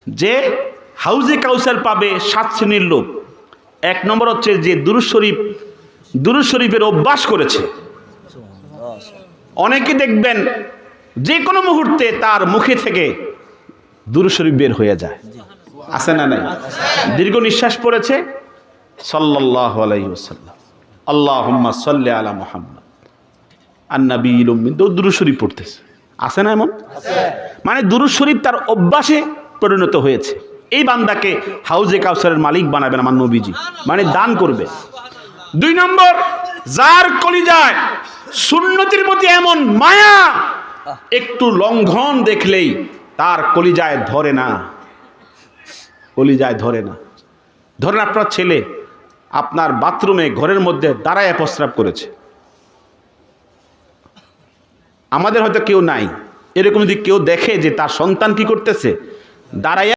যে হাউজে কাউসার পাবে 7 শ্রেণীর লোক। 1 নম্বর হচ্ছে যে দুরূদ শরীফের অভ্যাস করেছে। অনেকে দেখবেন যে কোনো মুহূর্তে তার মুখে থেকে দুরূদ শরীফ বের হয়ে যায়, আছে না নাই? দীর্ঘ নিঃশ্বাস পড়েছে, সাল্লাল্লাহু আলাইহি ওয়াসাল্লাম, আল্লাহুম্মা সাল্লি আলা মুহাম্মদ আন-নাবিয়্যিল উম্মি, দুরূদ শরীফ পড়তেছে, আছে না এমন? মানে দুরূদ শরীফ তার অভ্যাসে পরিণত হয়েছে। এই বান্দাকে হাউজে কাউসারের মালিক বানাবেন আমার নবীজি, মানে দান করবে। 2 নম্বর, যার কলিজায় সুন্নতের প্রতি এমন মায়া, একটু লঙ্ঘন দেখলেই তার কলিজায় ধরে না, কলিজায় ধরে না। ধরেন আপনার ছেলে আপনার বাথরুমে ঘরের মধ্যে দাঁড়ায় প্রস্রাব করেছে, আমাদের হয়তো কেউ নাই, এরকম যদি কেউ দেখে যে তার সন্তান কি করতেছে, দাঁড়ায়